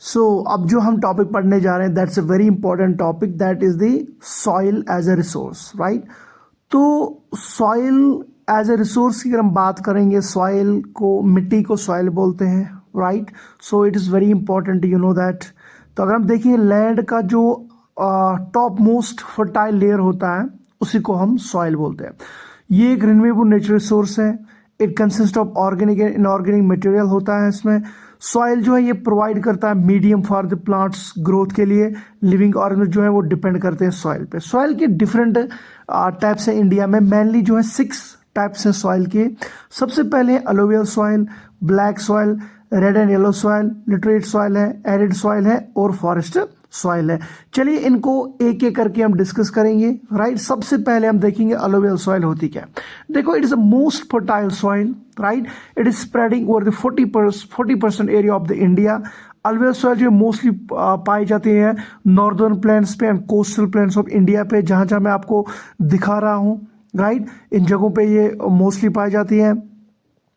सो अब जो हम टॉपिक पढ़ने जा रहे हैं that's a very important topic, that is the soil as a resource, right. तो सॉइल एज अ रिसोर्स की अगर हम बात करेंगे, सॉइल को, मिट्टी को सॉइल बोलते हैं, right. So it is very important you know that. तो अगर हम देखें लैंड का जो टॉप मोस्ट फर्टाइल लेयर होता है उसी को हम सॉइल बोलते हैं। ये एक रिन्यूएबल नेचुरल रिसोर्स है। It consist of organic and inorganic material होता है इसमें। सॉइल जो है ये प्रोवाइड करता है medium for the plants growth के लिए। लिविंग ऑर्गेनिज्म जो है वो डिपेंड करते हैं सॉइल पे। सॉइल के डिफरेंट टाइप्स हैं इंडिया में, मेनली जो है 6 टाइप्स हैं सॉइल के। सबसे पहले alluvial soil, black soil, red and yellow soil, literate soil है, एरिड सॉइल है और फॉरेस्ट सॉइल है। चलिए इनको एक एक करके हम डिस्कस करेंगे, राइट। सबसे पहले हम देखेंगे अलुवियल सॉइल होती क्या। देखो, it is the most fertile soil, right. It is spreading over the 40% area of the India. Alluvial soil जो मोस्टली पाई जाती है नॉर्दर्न प्लेन्स पे and coastal planes of India पे, जहां जहां मैं आपको दिखा रहा हूं, राइट। इन जगहों पे ये मोस्टली पाई जाती है।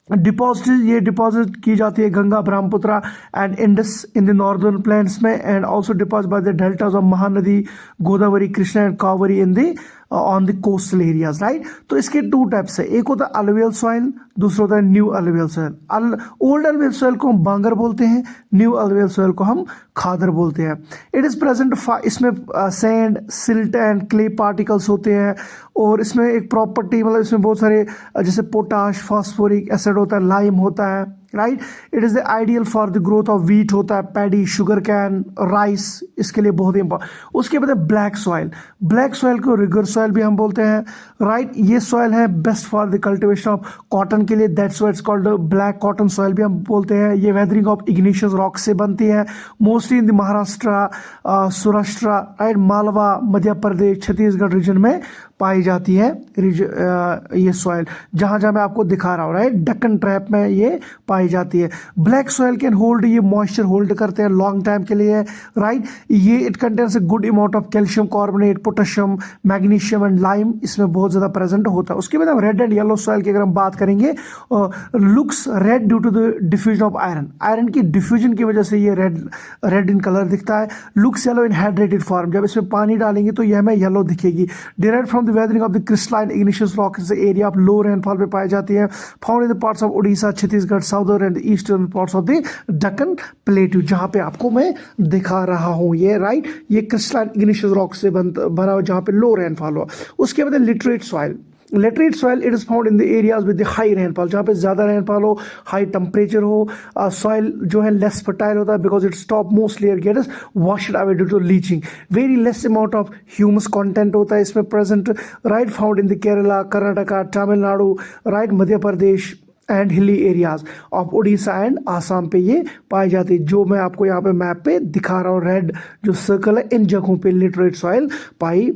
डिपॉजिट की जाती है Ganga, Brahmaputra and Indus in the northern plains में, and also deposit by the deltas of Mahanadi, Godavari, Krishna and Kaveri in the on the coastal areas, right. तो इसके 2 टाइप्स है, एक होता है अलुवियल सॉइल, दूसरा होता है new alluvial soil. Old alluvial soil को हम बांगर बोलते हैं, न्यू अलुवियल सॉइल को हम खादर बोलते हैं। इट इज प्रेजेंट, इसमें sand, silt and clay particles होते हैं, और इसमें एक प्रॉपर्टी, मतलब इसमें बहुत सारे जैसे पोटाश, फास्फोरिक एसिड होता है, लाइम होता है, right. It is the ideal for the growth of wheat होता है, पैडी, शुगर कैन, राइस, इसके लिए बहुत ही इंपॉर्टेंट। उसके बाद ब्लैक सॉइल। ब्लैक सॉइल को रिगर सॉइल भी हम बोलते हैं, राइट। ये सॉइल है best for the cultivation of cotton के लिए, that's why it's called black cotton soil भी हम बोलते हैं। ये वेदरिंग ऑफ इग्निशियस रॉक से बनती है, mostly in the Maharashtra, Saurashtra, right, Malwa, Madhya Pradesh, Chhattisgarh region में पाई जाती है ये सॉइल, जहां जहां मैं आपको दिखा रहा हूँ, राइट। डक्कन ट्रैप में ये पाई जाती है। ब्लैक सॉइल कैन होल्ड, ये मॉइस्चर होल्ड करते हैं लॉन्ग टाइम के लिए, राइट। ये it contains a good amount of calcium carbonate, potassium, magnesium and lime इसमें बहुत ज्यादा प्रेजेंट होता है। उसके बाद हम रेड एंड येलो सॉइल की अगर हम बात करेंगे, looks red due to the diffusion of iron. Iron की डिफ्यूजन की वजह से ये रेड इन कलर दिखता है। Looks yellow in hydrated form, जब इसमें पानी डालेंगे तो ये हमें येलो दिखेगी। Derived from the weathering of the crystalline igneous rock, area of low rainfall पे पाई जाती है। Found in the parts of Orissa, Chhattisgarh, southern and eastern parts of the Deccan plateau, जहां पे आपको मैं दिखा रहा हूं ये, राइट। ये क्रिस्टलाइन इग्निशियस रॉक से बना हुआ, जहां पे लो रेनफॉल हो। उसके बाद literate soil. Laterite soil it is found in the areas with high rainfall, जहाँ पे ज़्यादा रेनफॉल हो, हाई टेम्परेचर हो। सॉइल जो है लेस फर्टाइल होता है because it stop most layer gate is washed away due to leaching. Very less amount of humus content होता है इसमें present, right. Found in the Kerala, Karnataka, Tamil Nadu, right, Madhya Pradesh and hilly areas of Orissa and Assam पे ये पाई जाती है, जो मैं आपको यहाँ पे मैप पे दिखा रहा हूँ। रेड जो सर्कल है, इन जगहों पे लिटरेट सॉइल पाई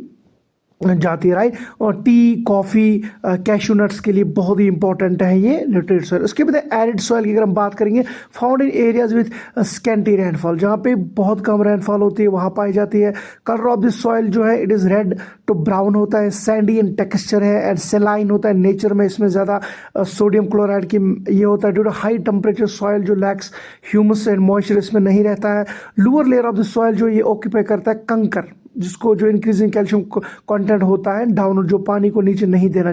जाती है, राइट। और टी, कॉफ़ी, कैशू नट्स के लिए बहुत ही इंपॉर्टेंट है ये लिटरेट सॉइल। उसके बाद एरिड सॉइल की अगर हम बात करेंगे, found in areas with scanty rainfall, जहाँ पे बहुत कम रेनफॉल होती है वहाँ पाई जाती है। कलर ऑफ दिस सॉइल जो है it is red to brown होता है, सैंडी इन टेक्सचर है एंड सेलाइन होता है नेचर में। इसमें ज़्यादा सोडियम क्लोराइड की ये होता है due to high temperature soil जो लैक्स ह्यूमस एंड मॉइस्चर इसमें नहीं रहता है। Lower layer of the soil जो ये ऑक्यूपाई करता है कंकर, जिसको जो इंक्रीजिंग कैल्शियम कंटेंट होता है डाउन, जो पानी को नीचे नहीं देने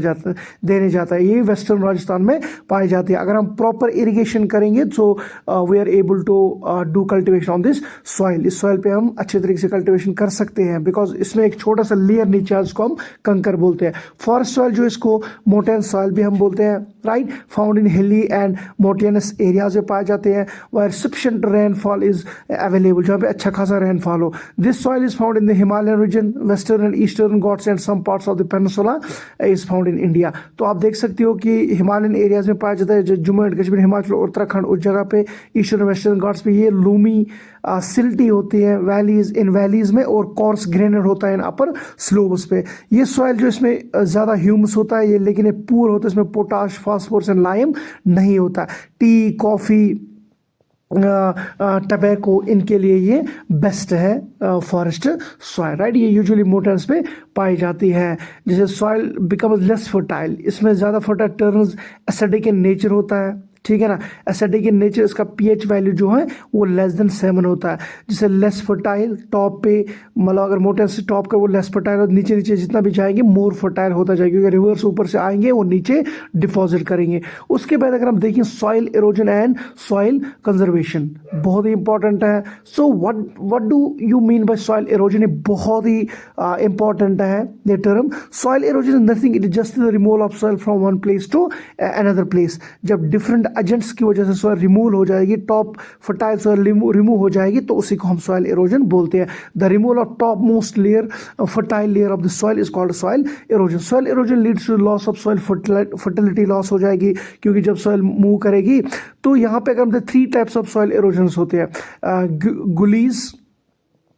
जाता है, ये वेस्टर्न राजस्थान में पाई जाती है। अगर हम प्रॉपर इरिगेशन करेंगे तो we are able to do cultivation on this soil. इस सॉइल पे हम अच्छे तरीके से कल्टिवेशन कर सकते हैं बिकॉज इसमें एक छोटा सा लेयर नीचे है, उसको हम कंकर बोलते हैं। फॉरेस्ट सॉइल जो इसको मोटेन सॉइल भी हम बोलते हैं, राइट। फाउंड इन हिली एंड मोटेनस एरियाज में पाए जाते हैं, where sufficient rainfall is available, जहाँ पे अच्छा खासा रेनफॉल हो। This soil is found in the Himalayan region, western and eastern Ghats and some parts of the peninsula is found in India। तो आप देख सकते हो कि हिमालयन एरियाज में पाया जाता है, जो जम्मू एंड कश्मीर, हिमाचल और उत्तराखंड, उस जगह पे ईस्टर्न वेस्टर्न घाट्स पे ये लूमी, सिल्टी होती है वैलीज, इन वैलीज में, और कॉर्स ग्रेनेड होता है इन अपर स्लोब्स पे। ये सॉइल जो इसमें ज़्यादा ह्यूमस होता है ये, लेकिन ये पूर होता है, इसमें पोटाश, फास्फोरस एंड लाइम नहीं होता। टी, कॉफ़ी, टबैको, इनके लिए ये बेस्ट है फॉरेस्ट सॉइल, राइट। ये यूजुअली मोटर्स पे पाई जाती है। जैसे सॉइल बिकम्स लेस फर्टाइल, इसमें ज़्यादा fertile, turns acidic in nature होता है, ठीक है ना। एसिडिक इन नेचर, इसका पीएच वैल्यू जो है वो लेस देन 7 होता है। जिसे लेस फर्टाइल, टॉप पे मतलब अगर मोटे से टॉप का वो लेस फर्टाइल और नीचे नीचे जितना भी जाएंगे मोर फर्टाइल होता जाएगा, क्योंकि रिवर्स ऊपर से आएंगे वो नीचे डिपॉजिट करेंगे। उसके बाद अगर हम देखें soil erosion and soil conservation, बहुत ही इंपॉर्टेंट है। So what do you mean by soil erosion, ये बहुत ही इंपॉर्टेंट है ये term. Soil erosion is nothing, it is just the removal of soil from one place to another place. जब different agents की वजह से सॉइल रिमूव हो जाएगी, टॉप फर्टाइल सॉइल रिमूव हो जाएगी, तो उसी को हम सॉइल इरोजन बोलते हैं। The removal of top most layer fertile layer of the soil is called soil erosion. Soil erosion leads to loss of soil fertility, loss हो जाएगी क्योंकि जब सॉइल मूव करेगी। तो यहाँ पे अगर हम 3 टाइप्स ऑफ सॉइल इरोजन होते हैं।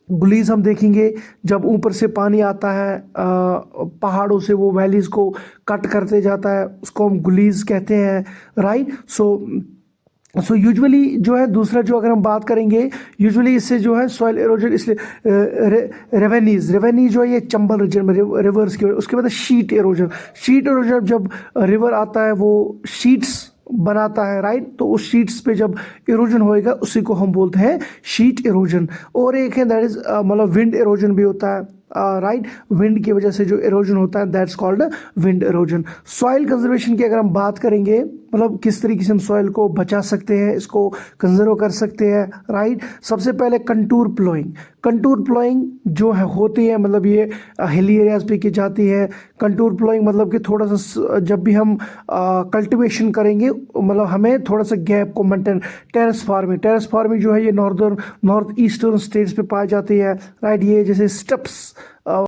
गुलीज हम देखेंगे जब ऊपर से पानी आता है पहाड़ों से, वो वैलीज को कट करते जाता है, उसको हम गुलीज कहते हैं, राइट। सो यूजुअली जो है दूसरा जो अगर हम बात करेंगे, यूजुअली इससे जो है सॉइल इरोजन, इसलिए रेवेनीज जो है ये चंबल रीजन में रिवर्स की। उसके बाद शीट इरोजन जब रिवर आता है वो शीट्स बनाता है, राइट। तो उस शीट्स पे जब इरोजन होएगा उसी को हम बोलते हैं शीट इरोजन। और एक है दैट इज मतलब विंड इरोजन भी होता है, राइट। विंड की वजह से जो इरोजन होता है that's called wind erosion. Soil conservation की अगर हम बात करेंगे, मतलब किस तरीके से हम सॉइल को बचा सकते हैं, इसको कंजर्व कर सकते हैं, राइट। सबसे पहले कंटूर प्लोइंग जो है होती है, मतलब ये हिली एरियाज पे की जाती है। कंटूर प्लोइंग मतलब कि थोड़ा सा जब भी हम कल्टीवेशन करेंगे, मतलब हमें थोड़ा सा गैप को मेंटेन। टेरेस फार्मिंग जो है ये नॉर्थ ईस्टर्न स्टेट्स पे पाई जाती है, राइट। ये जैसे स्टेप्स